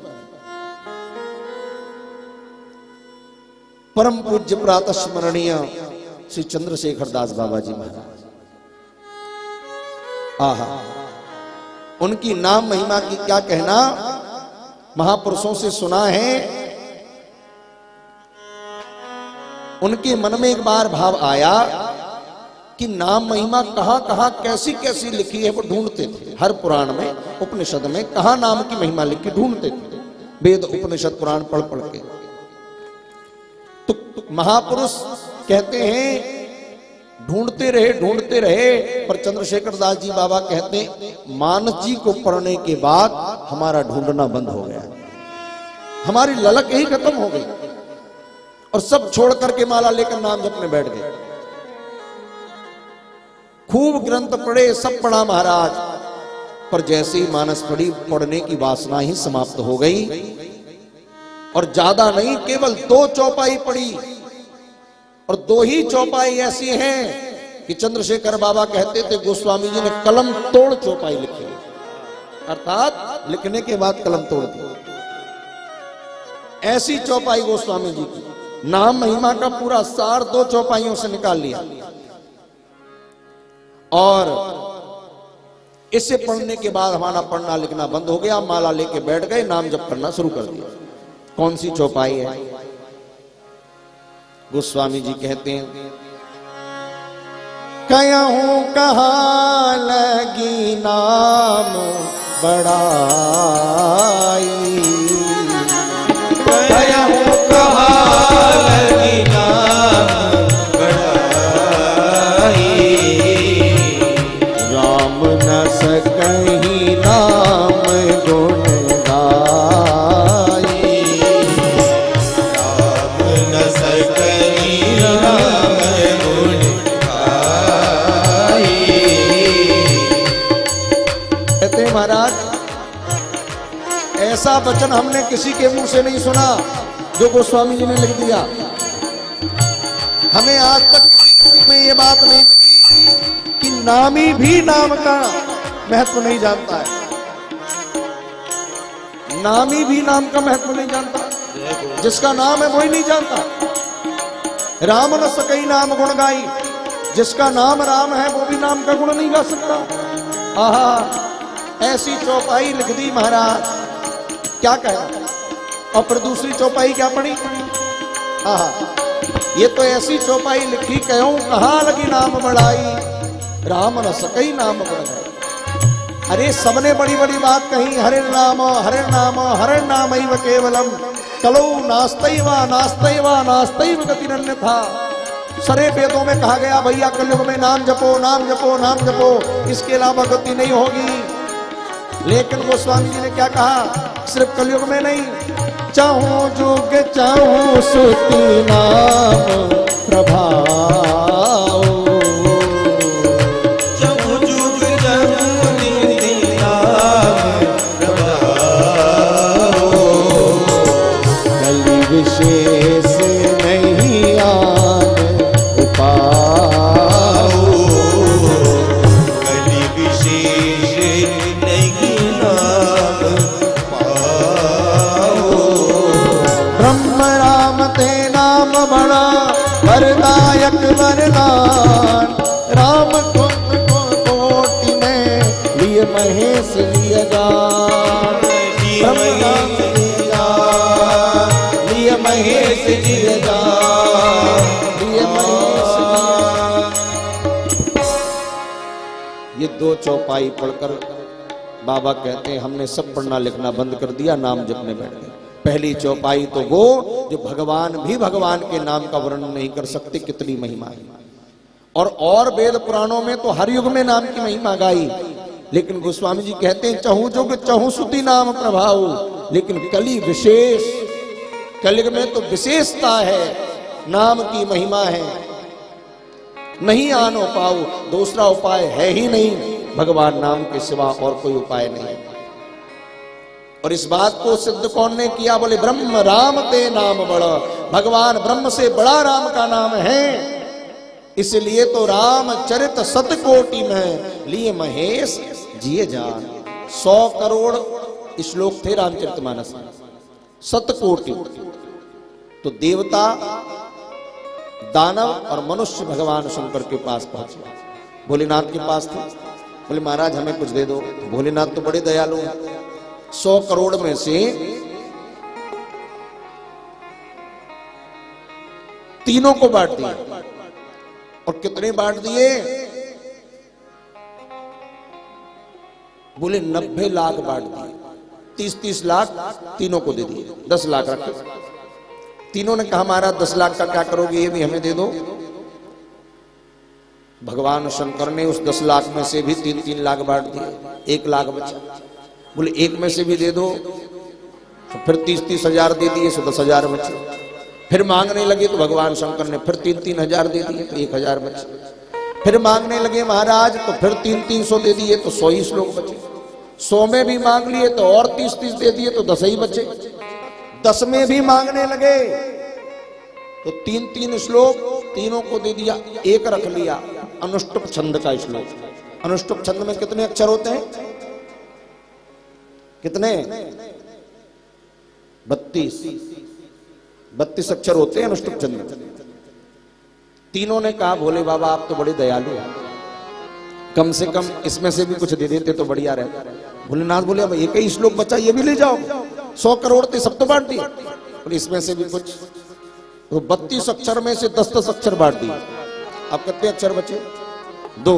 परम पूज्य प्रातः स्मरणीय श्री चंद्रशेखर दास बाबा जी महाराज, आहा, उनकी नाम महिमा की क्या कहना। महापुरुषों से सुना है, उनके मन में एक बार भाव आया कि नाम महिमा कहां कहां कैसी कैसी लिखी है, वो ढूंढते थे। हर पुराण में, उपनिषद में कहां नाम की महिमा लिखी ढूंढते थे, वेद उपनिषद पुराण पढ़ पढ़ के। तो महापुरुष कहते हैं ढूंढते रहे, पर चंद्रशेखर दास जी बाबा कहते हैं मानस जी को पढ़ने के बाद हमारा ढूंढना बंद हो गया, हमारी ललक ही खत्म हो गई, और सब छोड़ करके माला लेकर नाम जपने बैठ गए। खूब ग्रंथ पढ़े, सब पढ़ा महाराज, पर जैसे ही मानस पढ़ी, पढ़ने की वासना ही समाप्त हो गई। और ज्यादा नहीं, केवल 2 चौपाई पढ़ी, और 2 ही चौपाई ऐसी हैं कि चंद्रशेखर बाबा कहते थे गोस्वामी जी ने कलम तोड़ चौपाई लिखी, अर्थात लिखने के बाद कलम तोड़ दी। ऐसी चौपाई गोस्वामी जी की, नाम महिमा का पूरा सार 2 चौपाइयों से निकाल लिया। और इसे पढ़ने के बाद हमारा पढ़ना लिखना बंद हो गया, माला लेके बैठ गए, नाम जप करना शुरू कर दिया। कौन सी चौपाई है? गोस्वामी जी कहते हैं, कहूं कहाँ लगी नाम बड़ाई, कहूं कहाँ लगी नाम बड़ाई, राम न सकहीं नाम गुण गाई, राम न सकहीं नाम गुण गाई। कहते महाराज, ऐसा वचन हमने किसी के मुंह से नहीं सुना जो गोस्वामी जी ने लिख दिया। हमें आज तक किसी में ये बात नहीं मिली कि नामी भी नाम का महत्व नहीं जानता है, नामी भी नाम का महत्व नहीं जानता। जिसका नाम है वही नहीं जानता। राम न सकई नाम गुण गाई, जिसका नाम राम है वो भी नाम का गुण नहीं गा सकता। आहा, ऐसी चौपाई लिख दी महाराज, क्या कहना। और फिर दूसरी चौपाई क्या पड़ी? आहा, ये तो ऐसी चौपाई लिखी, कहूं कहाँ लगी नाम बढ़ाई, राम न सकई नाम बढ़ाई। अरे सबने बड़ी बड़ी बात कही, हरे नाम हरे नाम केवलम, कलौ नास्तैव नास्तैव नास्तैव गतिरन्यथा, सारे वेदों में कहा गया भैया कलयुग में नाम जपो, नाम जपो, नाम जपो, इसके अलावा गति नहीं होगी। लेकिन गोस्वामी जी ने क्या कहा, सिर्फ कलयुग में नहीं, चाहूं जुग चाहूं सुती नाम प्रभाव, चाहूं जुग चाहूं नित्य नाम प्रभाव, कलि विशेष नहीं आन उपाओ, कलि विशेष नहीं नाम पाओ। ब्रह्म राम ते नाम बड़ा वरदायक वरदान, राम कुंड को कोटि में लिए महेश लिय जान, ब्रह्म राम लिय जान, लिए महेश लिय जान, लिए महेश लिय जान। ये दो चौपाई पढ़कर बाबा कहते हैं हमने सब पढ़ना लिखना बंद कर दिया, नाम जपने बैठ गए। पहली चौपाई तो वो जो भगवान भी भगवान के नाम का वर्णन नहीं कर सकते, कितनी महिमा है। और वेद पुराणों में तो हर युग में नाम की महिमा गाई, लेकिन गोस्वामी जी कहते हैं चहु जुग चहु सुती नाम प्रभाव, लेकिन कलि विशेष, कलयुग में तो विशेषता है, नाम की महिमा है, नहीं आन पाओ, दूसरा उपाय है ही नहीं, भगवान नाम के सिवा और कोई उपाय नहीं। और इस बात को सिद्ध कौन ने किया, बोले ब्रह्म राम ते नाम बड़ा, भगवान ब्रह्म से बड़ा राम का नाम है, इसलिए तो राम चरित सतकोटि में लिए महेश जिए जान। 100 करोड़ श्लोक थे रामचरितमानस में, सतकोटि, तो देवता, दानव और मनुष्य भगवान शंकर के पास पहुंचे, भोलेनाथ के पास थे। बोले महाराज हमें कुछ दे दो, भोलेनाथ तो बड़े दयालु हैं, 100 करोड़ में से तीनों को बांट दिया। और कितने बांट दिए, बोले 90 लाख बांट दिए, 30-30 लाख तीनों को दे दिए, 10 लाख रखे। तीनों ने कहा महाराज 10 लाख का क्या करोगे, ये भी हमें दे दो। भगवान शंकर ने उस 10 लाख में से भी 3-3 लाख बांट दिए, 1 लाख बचा। बोले एक में से भी दे दो, तो फिर 30-30 हजार दे दिए, सो 10 हजार बचे। फिर मांगने लगे तो भगवान शंकर ने फिर 3-3 हजार दे दिए, तो 1 हजार बचे। फिर मांगने लगे महाराज तो फिर 300-300 दे दिए, तो 100 ही श्लोक बचे। 100 में भी मांग लिए तो और 30-30 दे दिए, तो 10 ही बचे। 10 में भी मांगने लगे तो 3-3 श्लोक तीनों को दे दिया, एक रख लिया, अनुष्टुप छंद का श्लोक। अनुष्टुप छंद में कितने अक्षर होते हैं, कितने, 32 अक्षर होते हैं अनुष्टुप छंद में। तीनों ने कहा भोले बाबा आप तो बड़े दयालु हैं, कम से कम इसमें से भी कुछ दे देते तो बढ़िया रहता। भोलेनाथ बोले अब एक ही श्लोक बचा, ये भी ले जाओ, 100 करोड़ थे सब तो बांट दिए, और इसमें से भी कुछ, तो 32 अक्षर में से 10-10 अक्षर बांट दिए। अब कितने अक्षर बचे, 2।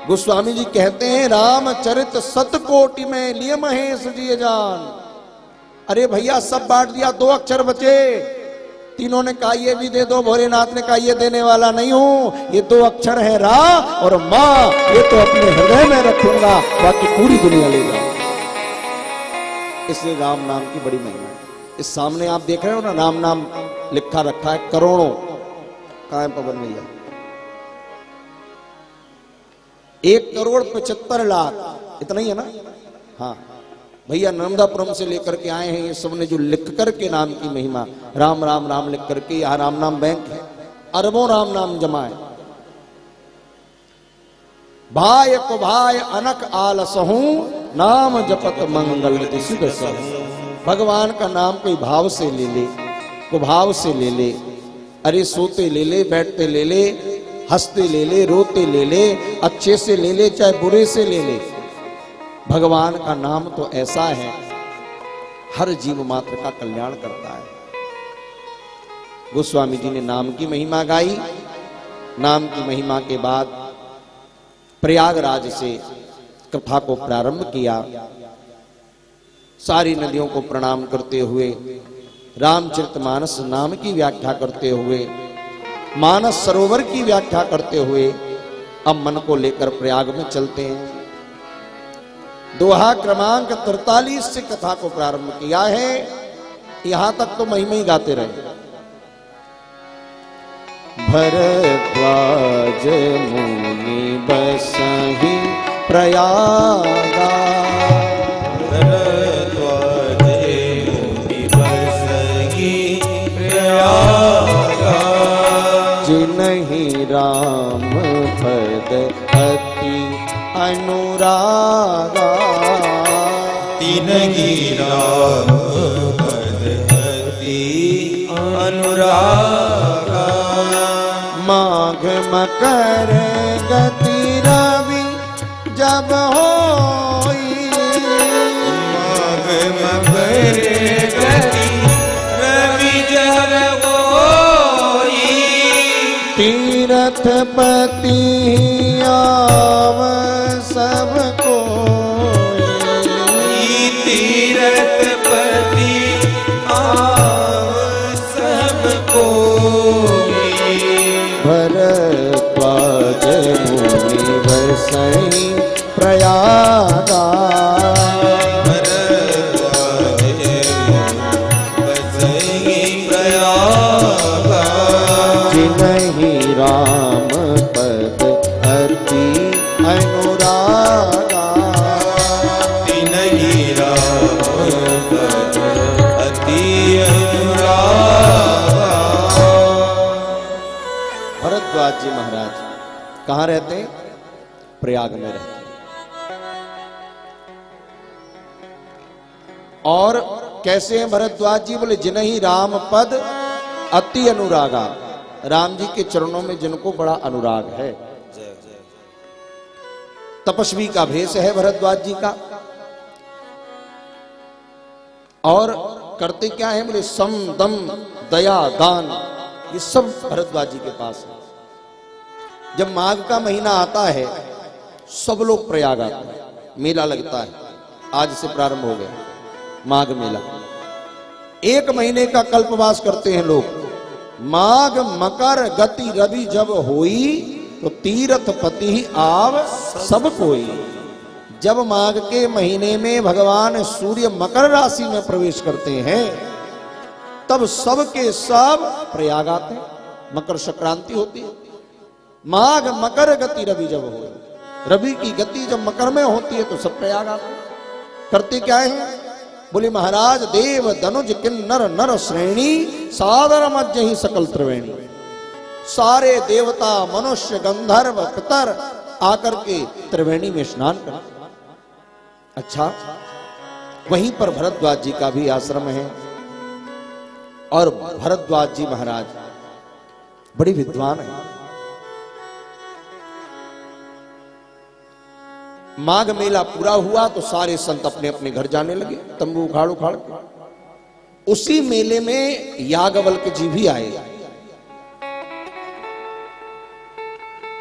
गोस्वामी जी कहते हैं रामचरित सतकोटि में लिए महेश जिए जान। अरे भैया सब बांट दिया, 2 अक्षर बचे। तीनों ने कहा ये भी दे दो, भोलेनाथ ने कहा ये देने वाला नहीं हूं, ये 2 अक्षर है रा और मां, ये तो अपने हृदय में रखूंगा, बाकी पूरी दुनिया ले जाओ। इसलिए राम नाम की बड़ी महिमा है। इस सामने आप देख रहे हो ना, राम नाम लिखा रखा है करोड़ों। कहां है पवन भैया, 1,75,00,000 इतना ही है ना। हाँ भैया नर्मदापुरम से लेकर के आए हैं, ये सब ने जो लिख करके नाम की महिमा, राम राम राम लिख करके, यहां राम नाम बैंक है, अरबों राम नाम जमा है। भाई को भाई अनक आलसहू, नाम जपत मंगल सिद्ध सहू। भगवान का नाम कोई भाव से ले ले, को भाव से ले ले, अरे सोते ले ले, बैठते ले ले, हंसते ले ले, रोते ले ले, अच्छे से ले ले, चाहे बुरे से ले ले। भगवान का नाम तो ऐसा है, हर जीव मात्र का कल्याण करता है। गोस्वामी जी ने नाम की महिमा गाई। नाम की महिमा के बाद प्रयागराज से कथा को प्रारंभ किया। सारी नदियों को प्रणाम करते हुए, रामचरितमानस नाम की व्याख्या करते हुए मानस सरोवर की व्याख्या करते हुए अब मन को लेकर प्रयाग में चलते हैं। दोहा क्रमांक 43 से कथा को प्रारंभ किया है। यहां तक तो महिमा ही गाते रहे। भरद्वाज मुनि बसहि प्रयागा, भरद्वाज मुनि बसहि प्रयागा, जिनहि राम पद अति अनुरागा, तिनहि राम पद अति अनुरागा, माघ मकर गति रवि जब होई, माघ मकर गति रवि जब होई, तीरथ पति आव सब कोई, तीरथ पति आव सब कोई, भरद्वाज मुनि बसहि प्रयागा, भरद्वाज मुनि बसहि प्रयागा, जिनहि राम पद अति अनुरागा, तिनहि राम पद अति अनुरागा। भरद्वाज जी महाराज कहाँ रहते हैं? प्रयाग में रहते हैं। और कैसे हैं भरद्वाज जी? बोले जिनहि राम पद अति अनुरागा, राम जी के चरणों में जिनको बड़ा अनुराग है। तपस्वी का भेष है भरद्वाज जी का। और करते क्या है? बोले सम दम दया दान, ये सब भरद्वाज जी के पास है। जब माघ का महीना आता है सब लोग प्रयाग आते हैं, मेला लगता है। आज से प्रारंभ हो गया माघ मेला। 1 महीने का कल्पवास करते हैं लोग। माघ मकर गति रवि जब होई, तो तीर्थ पति आव सब कोई। जब माघ के महीने में भगवान सूर्य मकर राशि में प्रवेश करते हैं, तब सब के सब प्रयाग आते हैं। मकर संक्रांति होती है। माघ मकर गति रवि जब हो, रवि की गति जब मकर में होती है तो सब प्रयाग आते हैं। करते क्या है? बोले महाराज देव धनुज किन्नर नर श्रेणी, सादर मध्य ही सकल त्रिवेणी। सारे देवता मनुष्य गंधर्व पितर आकर के त्रिवेणी में स्नान करते। अच्छा, वहीं पर भरद्वाज जी का भी आश्रम है। और भरद्वाज जी महाराज बड़ी विद्वान है। माघ मेला पूरा हुआ तो सारे संत अपने अपने घर जाने लगे, तंबू उखाड़ उखाड़। उसी मेले में याज्ञवल्क्य जी भी आए।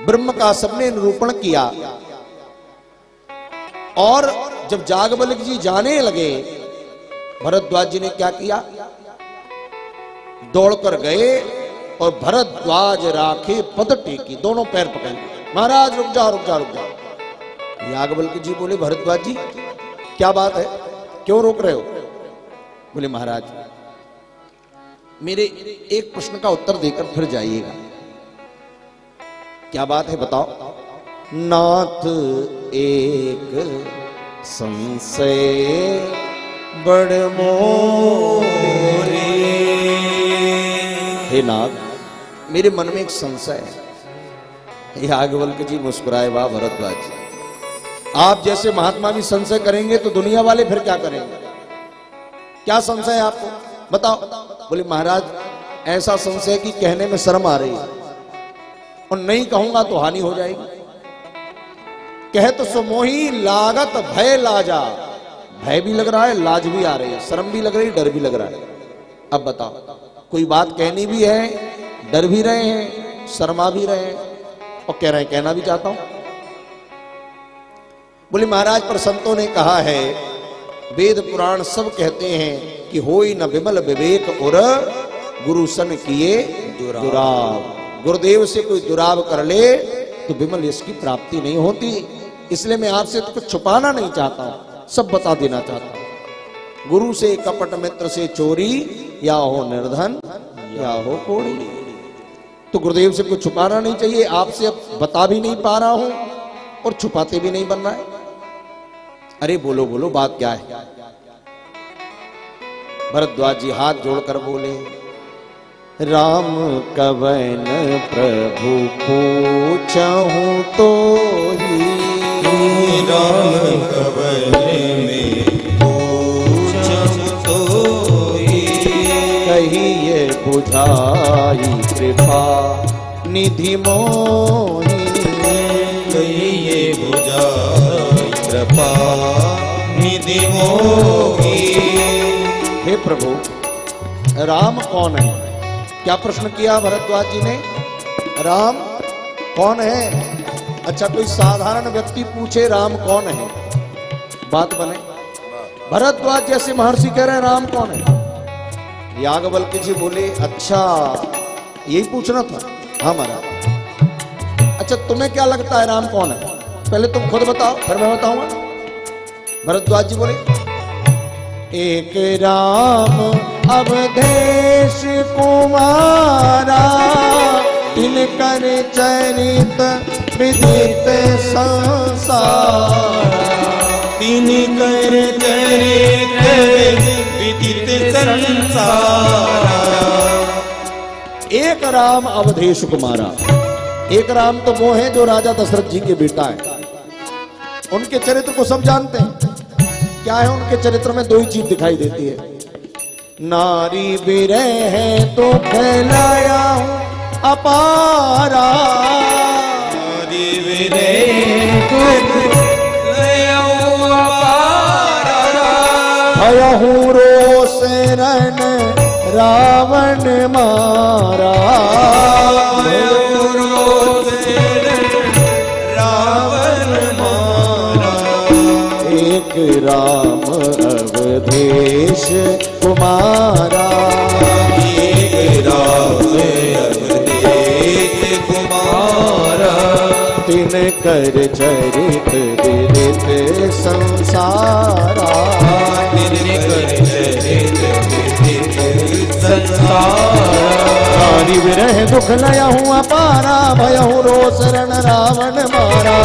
ब्रह्म का सबने निरूपण किया। और जब याज्ञवल्क्य जी जाने लगे, भरद्वाज जी ने क्या किया? दौड़कर गए और भरद्वाज राखे पद टेकी, दोनों पैर पकड़। महाराज रुक जाओ रुक जाओ रुक जाओ। याज्ञवल्क्य जी बोले भरद्वाज जी क्या बात है, क्यों रोक रहे हो? बोले महाराज मेरे एक प्रश्न का उत्तर देकर फिर जाइएगा। क्या बात है बताओ। नाथ एक संशय बड़ मोरे, हे नाथ मेरे मन में एक संशय है। याज्ञवल्क्य जी मुस्कुराए। वाह भरद्वाज जी, आप जैसे महात्मा भी संशय करेंगे तो दुनिया वाले फिर क्या करेंगे? क्या संशय है आपको, बताओ। बोले महाराज ऐसा संशय कि कहने में शर्म आ रही है, और नहीं कहूंगा तो हानि हो जाएगी। कह तो सुमोही लागत भय लाजा, भय भी लग रहा है, लाज भी आ रही है, शर्म भी लग रही है, डर भी लग रहा है। अब बताओ, कोई बात कहनी भी है, डर भी रहे हैं, शर्मा भी रहे हैं, और कह रहे हैं कहना भी चाहता हूं। बोले महाराज पर संतों ने कहा है, वेद पुराण सब कहते हैं कि होई न विमल विवेक और गुरु सन किए दुराव। गुरुदेव से कोई दुराव कर ले तो विमल इसकी प्राप्ति नहीं होती। इसलिए मैं आपसे तो कुछ छुपाना नहीं चाहता हूं, सब बता देना चाहता हूं। गुरु से कपट, मित्र से चोरी, या हो निर्धन या हो कोड़ी। तो गुरुदेव से कुछ छुपाना नहीं चाहिए। आपसे अब बता भी नहीं पा रहा हूं और छुपाते भी नहीं बन रहा है। अरे बोलो बोलो, बात क्या है? भरद्वाज जी हाथ जोड़कर बोले, राम कवन प्रभु पूछहूं तो ही, राम कवन में पूछहूं तो ही, कहिए बुझाई कृपा निधि मोहि, कहिए बुझाई कृपा निधि मोहि। हे प्रभु, राम कौन है? क्या प्रश्न किया भरद्वाज जी ने? राम कौन है? अच्छा, कोई साधारण व्यक्ति पूछे राम कौन है, बात बने। भरद्वाज जैसे महर्षि कह रहे हैं राम कौन है। याज्ञवल्क्य जी बोले, अच्छा यही पूछना था? हाँ महाराज। अच्छा, तुम्हें क्या लगता है राम कौन है? पहले तुम खुद बताओ, फिर मैं बताऊंगा। भरद्वाज जी बोले, एक राम अवधेश कुमारा, तिनकर चरित विदित संसार, तिनकर चरित विदित संसार। एक राम अवधेश कुमारा। एक राम तो वो है जो राजा दशरथ जी के बेटा है। उनके चरित्र को सब जानते हैं। क्या है उनके चरित्र में? दो ही चीज दिखाई देती है, नारी विरह तो फैलाया हूं अपारा, नारी विरह तो फैलाया हूं अपारा, भयहूं रोष रण रावण मारा, भयहूं रोष रावण मारा। एक राम अवधेश कुमारा, एक राम अवधेश कुमारा, तिनकर चरित विदित संसारा, तिनकर चरित विदित संसारा। नारी विरह दुख लया हूँ अपारा, भयहूं रोष रण रावण मारा,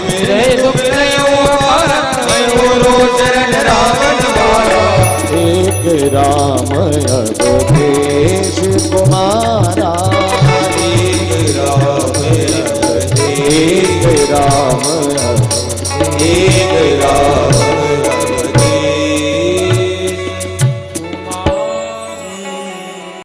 विरह दुख लया हूं अपारा, भयहूं रोष रण रावण मारा। एक राम अवधेश कुमारा, एक राम एक राम